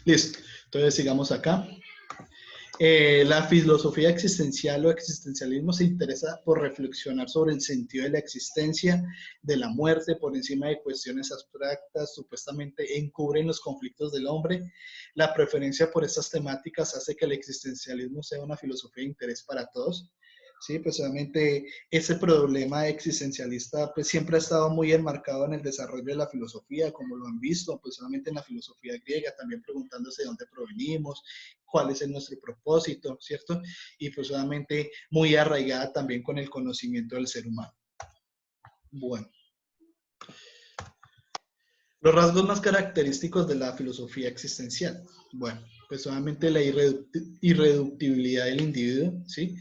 Listo. Entonces sigamos acá. La filosofía existencial o existencialismo se interesa por reflexionar sobre el sentido de la existencia, de la muerte, por encima de cuestiones abstractas, supuestamente encubren los conflictos del hombre. La preferencia por estas temáticas hace que el existencialismo sea una filosofía de interés para todos. Sí, pues obviamente ese problema existencialista pues siempre ha estado muy enmarcado en el desarrollo de la filosofía, como lo han visto, pues solamente en la filosofía griega, también preguntándose de dónde provenimos, cuál es nuestro propósito, ¿cierto? Y pues obviamente muy arraigada también con el conocimiento del ser humano. Bueno. Los rasgos más característicos de la filosofía existencial. Bueno, pues obviamente la irreductibilidad del individuo, ¿sí?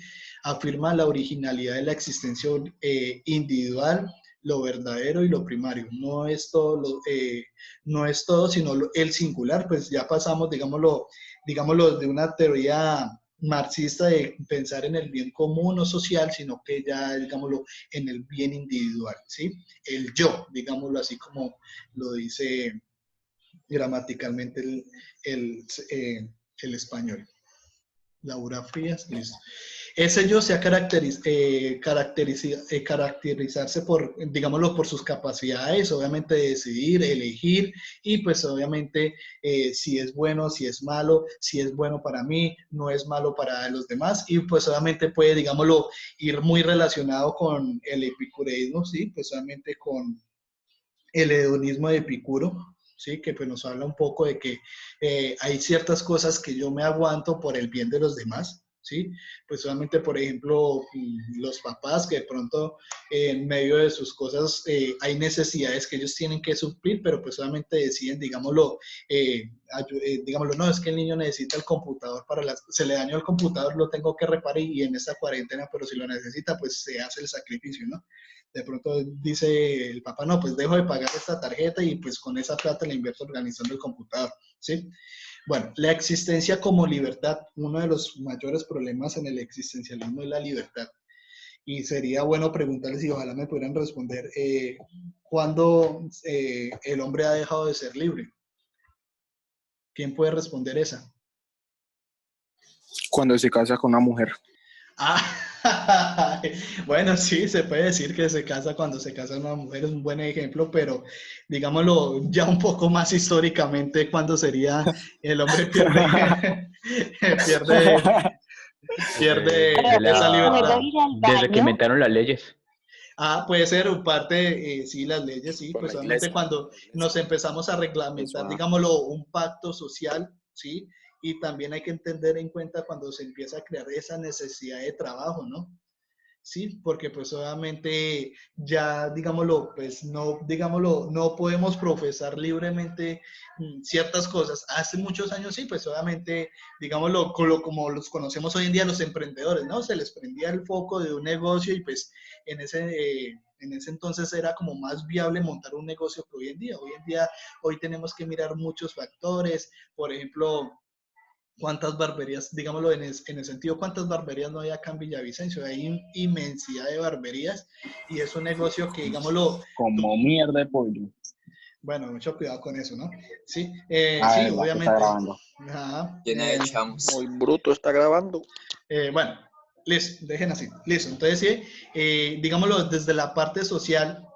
Afirma la originalidad de la existencia individual, lo verdadero y lo primario. No es todo, no es todo sino el singular, pues ya pasamos, digámoslo de una teoría marxista de pensar en el bien común o social, sino que ya, digámoslo, en el bien individual, ¿sí? El yo, digámoslo así como lo dice gramaticalmente el español. Laura Frías, listo. Ese yo se ha caracterizarse por, digámoslo, por sus capacidades, obviamente de decidir, elegir, y pues obviamente si es bueno, si es malo, si es bueno para mí, no es malo para los demás, y pues obviamente puede, digámoslo, ir muy relacionado con el epicureísmo, ¿sí? Pues obviamente con el hedonismo de Epicuro, ¿sí? Que pues nos habla un poco de que hay ciertas cosas que yo me aguanto por el bien de los demás, ¿sí? Pues solamente, por ejemplo, los papás que de pronto en medio de sus cosas hay necesidades que ellos tienen que suplir, pero pues solamente deciden, digámoslo, no, es que el niño necesita el computador se le dañó el computador, lo tengo que reparar y en esta cuarentena, pero si lo necesita, pues se hace el sacrificio, ¿no? De pronto dice el papá, no, pues dejo de pagar esta tarjeta y pues con esa plata la invierto organizando el computador, ¿sí? Bueno, la existencia como libertad, uno de los mayores problemas en el existencialismo es la libertad. Y sería bueno preguntarles y ojalá me pudieran responder, ¿cuándo el hombre ha dejado de ser libre? ¿Quién puede responder esa? Cuando se casa con una mujer. Ah, bueno, sí, se puede decir que se casa cuando se casa una mujer, es un buen ejemplo, pero digámoslo ya un poco más históricamente, cuando sería el hombre pierde, pierde esa libertad. Desde que inventaron las leyes. Ah, puede ser parte, sí, las leyes, sí, Por pues la solamente iglesia. cuando nos empezamos a Eso, reglamentar, digámoslo, un pacto social, ¿sí? Y también hay que entender en cuenta cuando se empieza a crear esa necesidad de trabajo, ¿no? Sí, porque pues obviamente ya, digámoslo, pues no, digámoslo, no podemos profesar libremente ciertas cosas. Hace muchos años sí, pues obviamente, digámoslo, como los conocemos hoy en día los emprendedores, ¿no? Se les prendía el foco de un negocio y pues en ese entonces era como más viable montar un negocio que hoy en día. Hoy tenemos que mirar muchos factores, por ejemplo, cuántas barberías, digámoslo en el sentido, cuántas barberías no hay acá en Villavicencio, hay inmensidad de barberías y es un negocio que, digámoslo, como mierda de pollo. bueno, mucho cuidado con eso, ¿no? Sí, A sí, ver, la que está obviamente. grabando. Ajá, Llena de chamos. Muy bruto está grabando. bueno, listo, dejen así, listo. Entonces, sí, digámoslo, desde la parte social,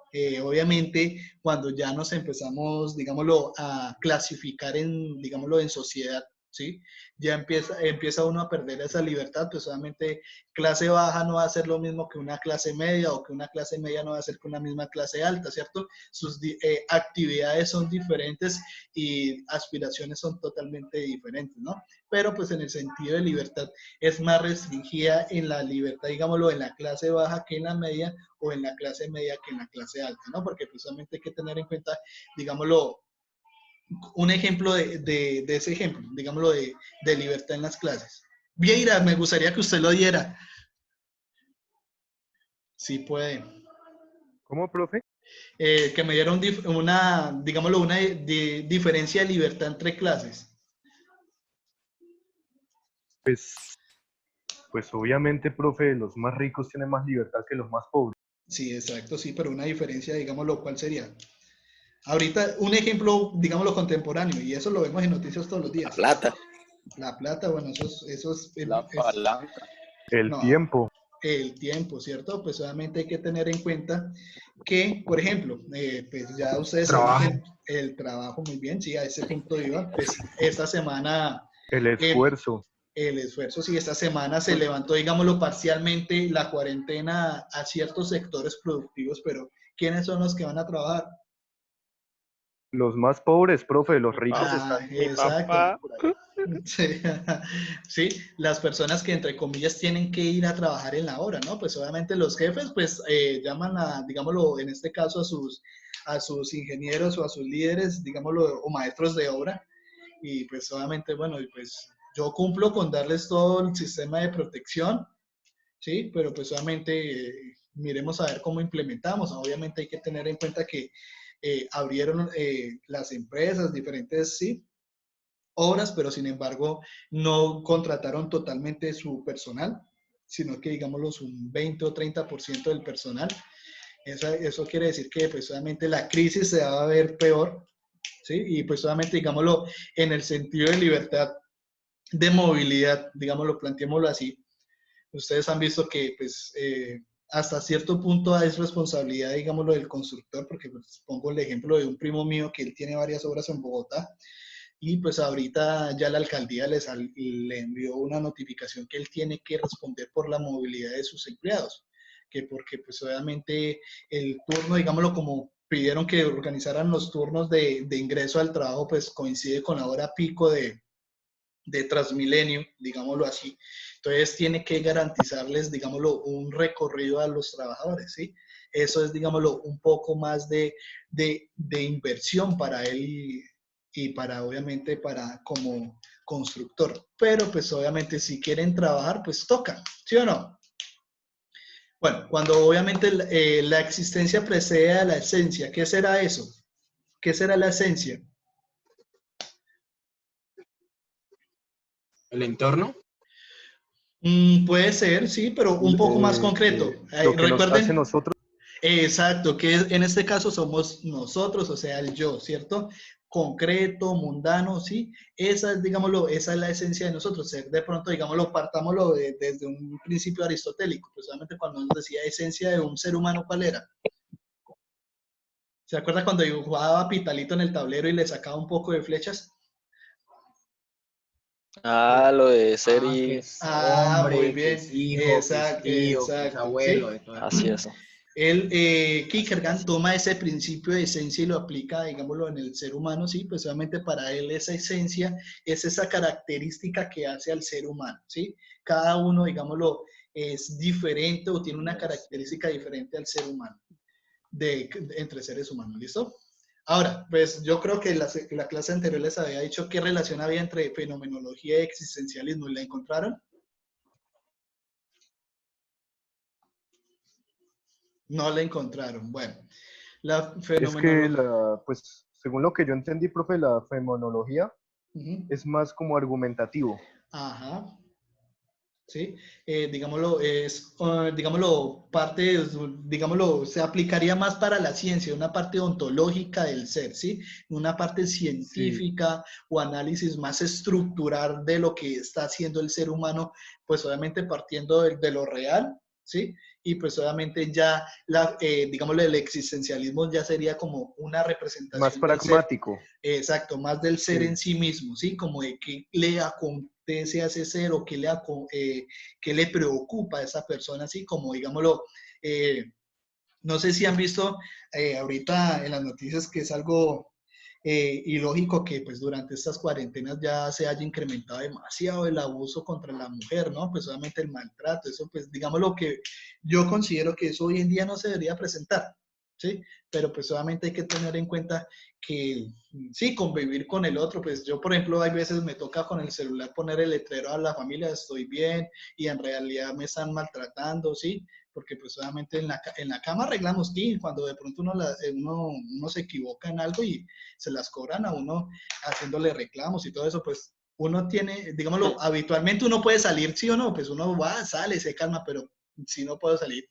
obviamente, cuando ya nos empezamos, digámoslo, a clasificar digámoslo, en sociedad, ¿sí? Ya empieza uno a perder esa libertad, pues obviamente clase baja no va a ser lo mismo que una clase media o que una clase media no va a ser que una misma clase alta, ¿cierto? Sus actividades son diferentes y aspiraciones son totalmente diferentes, ¿no? Pero pues en el sentido de libertad es más restringida en la libertad, digámoslo, en la clase baja que en la media o en la clase media que en la clase alta, ¿no? Porque precisamente hay que tener en cuenta, digámoslo, un ejemplo de ese ejemplo, digámoslo, de libertad en las clases. Vieira, me gustaría que usted lo diera. Sí puede. ¿Cómo, profe? Que me diera digámoslo, una diferencia de libertad entre clases. Pues obviamente, profe, los más ricos tienen más libertad que los más pobres. Sí, exacto, sí, pero una diferencia, digámoslo, ¿cuál sería? Ahorita, un ejemplo, digámoslo, contemporáneo, y eso lo vemos en noticias todos los La días. plata. La plata, bueno, eso La palanca. El no, tiempo. el tiempo, ¿cierto? Pues obviamente hay que tener en cuenta que, por ejemplo, pues ya ustedes saben Trabajo. que el trabajo, muy bien, sí, a ese punto iba, pues esta semana, El eh, esfuerzo. el esfuerzo, sí, esta semana se levantó, digámoslo, parcialmente la cuarentena a ciertos sectores productivos, pero ¿quiénes son los que van a trabajar? Los más pobres, profe, los Mi ricos papá. Ah, están Mi exacto. papá. Sí, sí, las personas que entre comillas tienen que ir a trabajar en la obra, ¿no? Pues obviamente los jefes pues llaman a, digámoslo, en este caso a sus ingenieros o a sus líderes, digámoslo, o maestros de obra y pues obviamente, bueno, y pues yo cumplo con darles todo el sistema de protección, ¿sí? Pero pues obviamente miremos a ver cómo implementamos. Obviamente hay que tener en cuenta que abrieron las empresas, diferentes, sí, obras, pero sin embargo no contrataron totalmente su personal, sino que digámoslo un 20 o 30% del personal. Eso quiere decir que pues obviamente la crisis se va a ver peor, ¿sí? Y pues obviamente digámoslo en el sentido de libertad de movilidad, digámoslo, planteémoslo así. Ustedes han visto que pues hasta cierto punto es responsabilidad, digámoslo, del constructor, porque pues, pongo el ejemplo de un primo mío que él tiene varias obras en Bogotá y pues ahorita ya la alcaldía le envió una notificación que él tiene que responder por la movilidad de sus empleados, que porque pues obviamente el turno, digámoslo como pidieron que organizaran los turnos de ingreso al trabajo, pues coincide con la hora pico de Transmilenio, digámoslo así. Entonces tiene que garantizarles, digámoslo, un recorrido a los trabajadores, ¿sí? Eso es, digámoslo, un poco más de inversión para él y para, obviamente, para como constructor. Pero, pues, obviamente, si quieren trabajar, pues toca, ¿sí o no? Bueno, cuando obviamente la existencia precede a la esencia, ¿qué será eso? ¿Qué será la esencia? El entorno. Puede ser, sí, pero un poco más concreto. lo que nos hace Recuerden, nosotros. exacto, que en este caso somos nosotros, o sea, el yo, ¿cierto? Concreto, mundano, ¿sí? Esa es, digámoslo, esa es la esencia de nosotros. Ser de pronto, digámoslo, partámoslo desde un principio aristotélico, pues solamente cuando nos decía esencia de un ser humano, ¿cuál era? ¿Se acuerda cuando dibujaba Pitalito en el tablero y le sacaba un poco de flechas? Ah, lo de ser Que y... es Ah, muy hombre, que bien. es hijo, que es Exacto, tío, que es exacto. abuelo, ¿Sí? de todo eso. Así es. Él, Así, Kierkegaard así. toma ese principio de esencia y lo aplica, digámoslo, en el ser humano, sí, pues obviamente para él esa esencia es esa característica que hace al ser humano, sí. Cada uno, digámoslo, es diferente o tiene una característica diferente al ser humano, entre seres humanos, ¿listo? Ahora, pues yo creo que la clase anterior les había dicho qué relación había entre fenomenología y existencialismo, ¿y la encontraron? No la encontraron. Bueno, la Es que, fenomenología. pues, según lo que yo entendí, profe, la fenomenología Uh-huh. es más como argumentativo. Ajá, sí, digámoslo, digámoslo, parte, digámoslo, se aplicaría más para la ciencia, una parte ontológica del ser, ¿sí? Una parte Sí, científica o análisis más estructural de lo que está haciendo el ser humano, pues obviamente partiendo de lo real, ¿sí? Y pues obviamente ya, digámoslo, el existencialismo ya sería como una más representación del ser. pragmático. Exacto, más del ser en Sí. sí mismo, ¿sí? Como de qué le acontece a ese ser o qué le preocupa a esa persona, así como, digámoslo, eh, no sé si han visto ahorita en las noticias que es algo ilógico que pues durante estas cuarentenas ya se haya incrementado demasiado el abuso contra la mujer, ¿no? Pues solamente el maltrato, eso pues digamos lo que yo considero que eso hoy en día no se debería presentar, ¿sí? Pero pues solamente hay que tener en cuenta que sí, convivir con el otro, pues yo por ejemplo hay veces me toca con el celular poner el letrero a la familia, estoy bien y en realidad me están maltratando, ¿sí? Porque pues obviamente en la cama arreglamos y cuando de pronto uno se equivoca en algo y se las cobran a uno haciéndole reclamos y todo eso, pues uno tiene, digámoslo, habitualmente uno puede salir, sí o no, pues uno va, sale, se calma, pero si no puedo salir.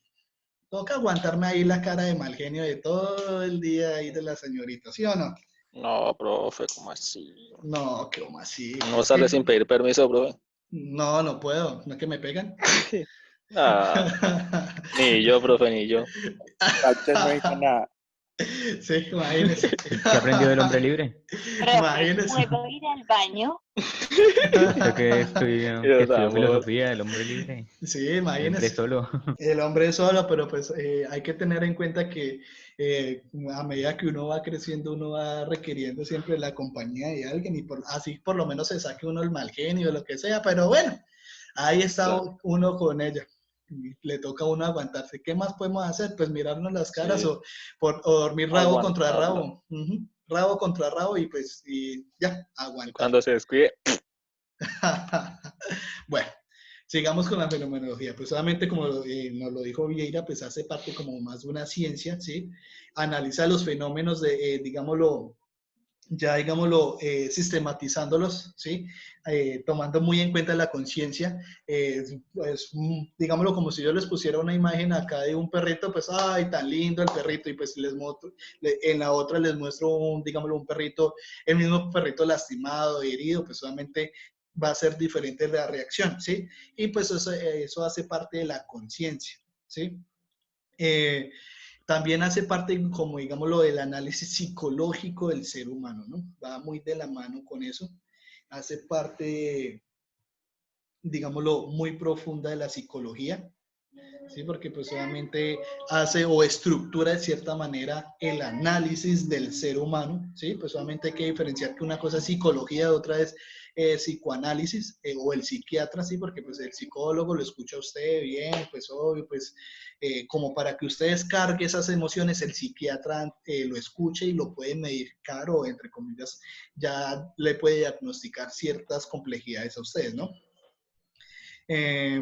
Toca aguantarme ahí la cara de mal genio de todo el día ahí de la señorita, ¿sí o no? No, profe, ¿cómo así? No, ¿cómo así? No sale sin pedir permiso, profe. No, no puedo, no es que me pegan. Ah, ni yo, profe, ni yo. Sánchez no dijo nada. Sí, imagínese. ¿Qué aprendió del hombre libre? Profe, Imagínese. ¿puedo ir al baño? Usted que estudió Estamos- filosofía del hombre libre. Sí, El hombre imagínese. solo. El hombre es solo, pero pues hay que tener en cuenta que a medida que uno va creciendo, uno va requiriendo siempre la compañía de alguien y así por lo menos se saque uno el mal genio o lo que sea, pero bueno, ahí está Claro. uno con ella. Y le toca a uno aguantarse. ¿Qué más podemos hacer? Pues mirarnos las caras Sí. o dormir rabo contra Aguantarla. rabo. Ujú. Rabo contra rabo y pues y ya, aguantar. Cuando se descuide, Bueno, sigamos con la fenomenología. Pues solamente como nos lo dijo Vieira, pues hace parte como más de una ciencia, ¿sí? Analiza los fenómenos de, digámoslo, sistematizándolos, ¿sí? Tomando muy en cuenta la conciencia, pues, digámoslo como si yo les pusiera una imagen acá de un perrito, pues, ay, tan lindo el perrito, y pues les muestro, en la otra les muestro digámoslo, un perrito, el mismo perrito lastimado, herido, pues solamente va a ser diferente la reacción, ¿sí? Y pues eso hace parte de la conciencia, ¿sí? También hace parte, como digámoslo, del análisis psicológico del ser humano, ¿no? Va muy de la mano con eso. Hace parte, digámoslo, muy profunda de la psicología, ¿sí? Porque pues obviamente hace o estructura de cierta manera el análisis del ser humano, ¿sí? Pues obviamente hay que diferenciar que una cosa es psicología y otra es psicoanálisis o el psiquiatra, ¿sí? Porque pues el psicólogo lo escucha a usted bien, pues obvio, pues como para que usted descargue esas emociones, el psiquiatra lo escuche y lo puede medicar o entre comillas ya le puede diagnosticar ciertas complejidades a ustedes, ¿no?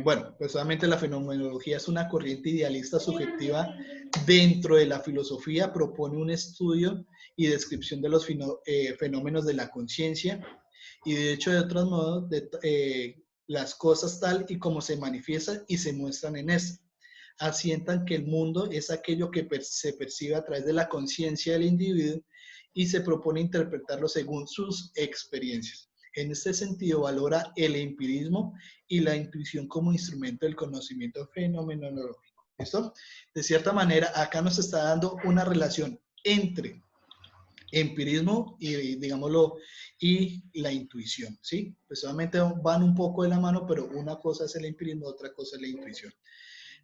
Bueno, pues obviamente la fenomenología es una corriente idealista subjetiva dentro de la filosofía, propone un estudio y descripción de los fenómenos de la conciencia y de hecho de otros modos las cosas tal y como se manifiestan y se muestran en esta. Asientan que el mundo es aquello que se percibe a través de la conciencia del individuo y se propone interpretarlo según sus experiencias. En este sentido, valora el empirismo y la intuición como instrumento del conocimiento fenomenológico. ¿Listo? De cierta manera, acá nos está dando una relación entre empirismo y, digámoslo, y la intuición, ¿sí? Pues solamente van un poco de la mano, pero una cosa es el empirismo, otra cosa es la intuición.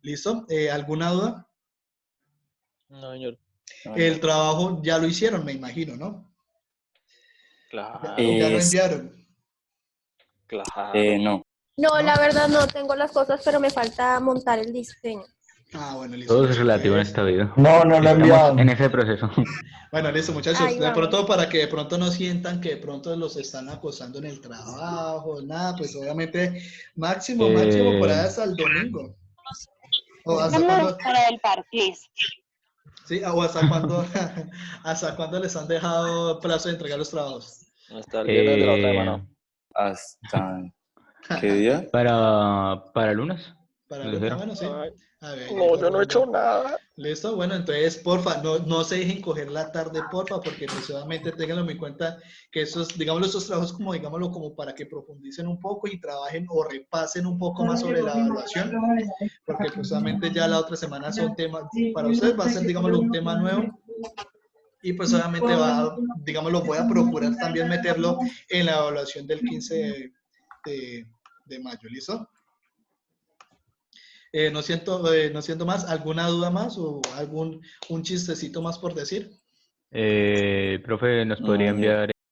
¿Listo? ¿Alguna duda? no, señor. El trabajo ya lo hicieron, me imagino, ¿no? Claro, Ya lo enviaron. claro. No. No, ¿No? la verdad no tengo las cosas, pero me falta montar el diseño. Ah, bueno, listo. Todo es relativo en Entonces, esta vida. No, no lo Estamos enviaron. en ese proceso. bueno, listo, muchachos. Ahí De vamos. pronto, para que de pronto no sientan que de pronto los están acosando en el trabajo, nada, pues obviamente máximo por ahí hasta el domingo. O hasta Vamos cuándo, para el parqués. sí, o hasta cuándo les han dejado plazo de entregar los trabajos. Hasta el viernes de la otra Eh, semana. ¿Hasta qué día? para lunes. Para ¿Lo el dijeron? bueno, sí. Ay, A ver, no, yo no he hecho nada. Listo, bueno, entonces, porfa, no se dejen coger la tarde, porfa, porque pues obviamente ténganlo en cuenta que esos, digámoslo, estos trabajos como, digámoslo, como para que profundicen un poco y trabajen o repasen un poco más sobre la evaluación, porque pues obviamente ya la otra semana son temas, para ustedes va a ser, digámoslo, un tema nuevo, y pues obviamente digámoslo, voy a procurar también meterlo en la evaluación del 15 de mayo, ¿listo? No siento más. ¿Alguna duda más o un chistecito más por decir? Profe, ¿nos podría No, enviar